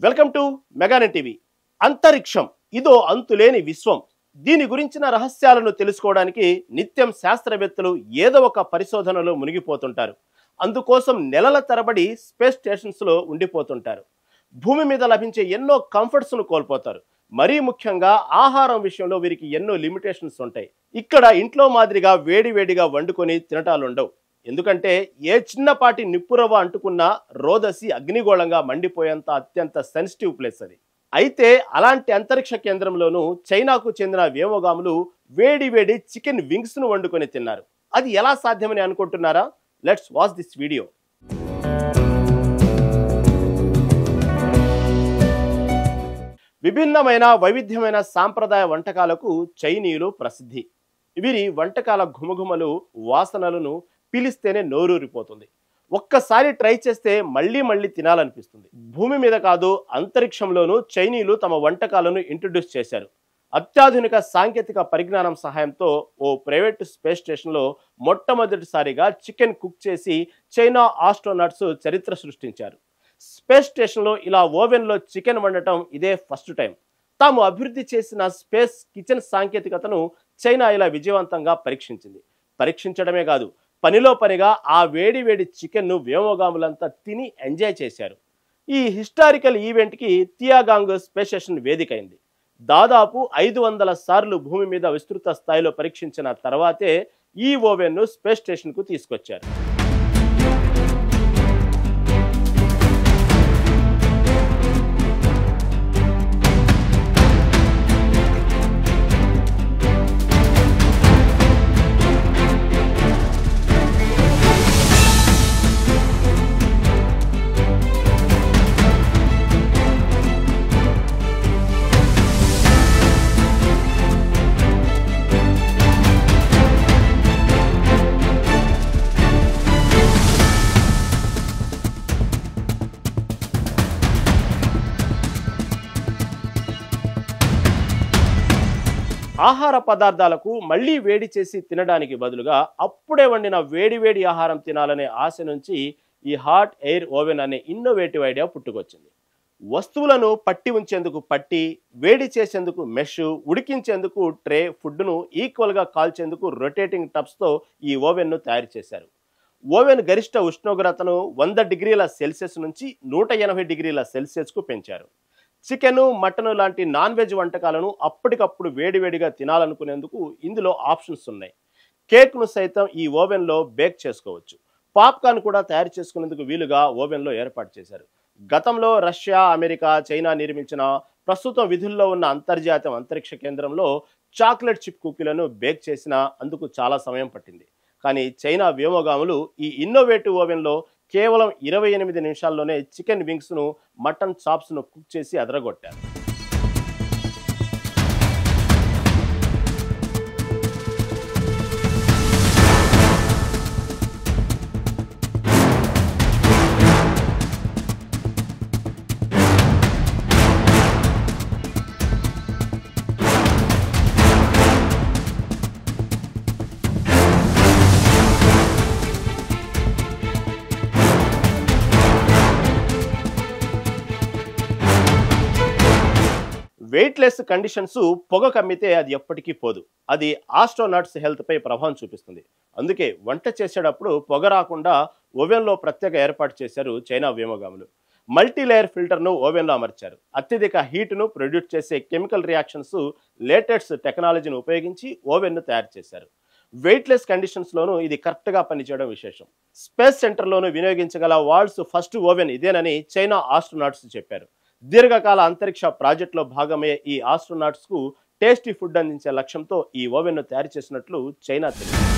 Welcome to మెగానెట్ TV. అంతరిక్షం ఇదో అంతులేని విశ్వం. దీని గురించిన రహస్యాలను తెలుసుకోవడానికి నిత్యం శాస్త్రవేత్తలు ఏదో ఒక పరిశోధనలో మునిగిపోతుంటారు. అందుకోసం నెలల తరబడి స్పేస్ స్టేషన్స్లో ఉండిపోతుంటారు. భూమి మీద లభించే ఎన్నో కంఫర్ట్స్ను కోల్పోతారు. మరీ ముఖ్యంగా ఆహారం విషయంలో వీరికి ఎన్నో లిమిటేషన్స్ ఉంటాయి. ఇక్కడ ఇంట్లో మాదిరిగా వేడివేడిగా వండుకొని తినటాలుండవు. ఎందుకంటే ఏ చిన్నపాటి నిప్పురవ అంటుకున్నా రోదసి అగ్నిగోళంగా మండిపోయేంత అత్యంత సెన్సిటివ్ ప్లేస్ అది. అయితే అలాంటి అంతరిక్ష కేంద్రంలోనూ చైనాకు చెందిన వ్యోమగాములు వేడి చికెన్ వింగ్స్ను వండుకొని తిన్నారు. అది ఎలా సాధ్యమని అనుకుంటున్నారా? Let's watch this video. విభిన్నమైన వైవిధ్యమైన సాంప్రదాయ వంటకాలకు చైనీయులు ప్రసిద్ధి. వీరి వంటకాల ఘుమఘుమలు వాసనలను పిలిస్తేనే నోరూరిపోతుంది. ఒక్కసారి ట్రై చేస్తే మళ్ళీ మళ్ళీ తినాలనిపిస్తుంది. భూమి మీద కాదు, అంతరిక్షంలోనూ చైనీయులు తమ వంటకాలను ఇంట్రడ్యూస్ చేశారు. అత్యాధునిక సాంకేతిక పరిజ్ఞానం సహాయంతో ఓ ప్రైవేట్ స్పేస్ స్టేషన్లో మొట్టమొదటిసారిగా చికెన్ కుక్ చేసి చైనా ఆస్ట్రోనాట్స్ చరిత్ర సృష్టించారు. స్పేస్ స్టేషన్లో ఇలా ఓవెన్లో చికెన్ వండటం ఇదే ఫస్ట్ టైం. తాము అభివృద్ధి చేసిన స్పేస్ కిచెన్ సాంకేతికతను చైనా ఇలా విజయవంతంగా పరీక్షించడమే కాదు, పనిలో పనిగా ఆ వేడి చికెన్ను వ్యోమగాములంతా తిని ఎంజాయ్ చేశారు. ఈ హిస్టారికల్ ఈవెంట్కి తియాగాంగ్ స్పేస్ స్టేషన్ వేదికైంది. దాదాపు 500 సార్లు భూమి మీద విస్తృత స్థాయిలో పరీక్షించిన తర్వాతే ఈ ఓవెన్ను స్పేస్ స్టేషన్కు తీసుకొచ్చారు. ఆహార పదార్థాలకు మళ్ళీ వేడి చేసి తినడానికి బదులుగా అప్పుడే వండిన వేడి ఆహారం తినాలనే ఆశ నుంచి ఈ హాట్ ఎయిర్ ఓవెన్ అనే ఇన్నోవేటివ్ ఐడియా పుట్టుకొచ్చింది. వస్తువులను పట్టి ఉంచేందుకు పట్టి, వేడి చేసేందుకు మెష్, ఉడికించేందుకు ట్రే, ఫుడ్ను ఈక్వల్గా కాల్చేందుకు రొటేటింగ్ టబ్స్తో ఈ ఓవెన్ను తయారు చేశారు. ఓవెన్ గరిష్ట ఉష్ణోగ్రతను 100 డిగ్రీల సెల్సియస్ నుంచి 180 డిగ్రీల సెల్సియస్కు పెంచారు. చికెను, మటను లాంటి నాన్ వెజ్ వంటకాలను అప్పటికప్పుడు వేడిగా తినాలనుకునేందుకు ఇందులో ఆప్షన్స్ ఉన్నాయి. కేక్ను సైతం ఈ ఓవెన్లో బేక్ చేసుకోవచ్చు. పాప్కార్న్ కూడా తయారు చేసుకునేందుకు వీలుగా ఓవెన్లో ఏర్పాటు చేశారు. గతంలో రష్యా, అమెరికా, చైనా నిర్మించిన, ప్రస్తుతం విధుల్లో ఉన్న అంతర్జాతీయ అంతరిక్ష కేంద్రంలో చాక్లెట్ చిప్ కుకీలను బేక్ చేసినా అందుకు చాలా సమయం పట్టింది. కానీ చైనా వ్యోమగాములు ఈ ఇన్నోవేటివ్ ఓవెన్లో కేవలం 28 నిమిషాల్లోనే చికెన్ వింగ్స్ను, మటన్ చాప్స్ను కుక్ చేసి అదరగొట్టారు. వెయిట్లెస్ కండిషన్స్ పొగ కమ్మితే అది ఎప్పటికీ పోదు. అది ఆస్ట్రోనాట్స్ హెల్త్పై ప్రభావం చూపిస్తుంది. అందుకే వంట చేసేటప్పుడు పొగ రాకుండా ఓవెన్లో ప్రత్యేక ఏర్పాటు చేశారు చైనా వ్యోమగాములు. మల్టీలేయర్ ఫిల్టర్ను ఓవెన్లో అమర్చారు. అత్యధిక హీట్ను ప్రొడ్యూస్ చేసే కెమికల్ రియాక్షన్స్ లేటెస్ట్ టెక్నాలజీని ఉపయోగించి ఓవెన్ను తయారు చేశారు. వెయిట్లెస్ కండిషన్స్లోనూ ఇది కరెక్ట్గా పనిచేయడం విశేషం. స్పేస్ సెంటర్లోనూ వినియోగించగల వరల్డ్స్ ఫస్ట్ ఓవెన్ ఇదేనని చైనా ఆస్ట్రోనాట్స్ చెప్పారు. దీర్ఘకాల అంతరిక్ష ప్రాజెక్టులో భాగమయ్యే ఈ ఆస్ట్రోనాట్స్కు టేస్టీ ఫుడ్ అందించే లక్ష్యంతో ఈ ఓవెన్ను తయారు చేసినట్లు చైనా తెలిపింది.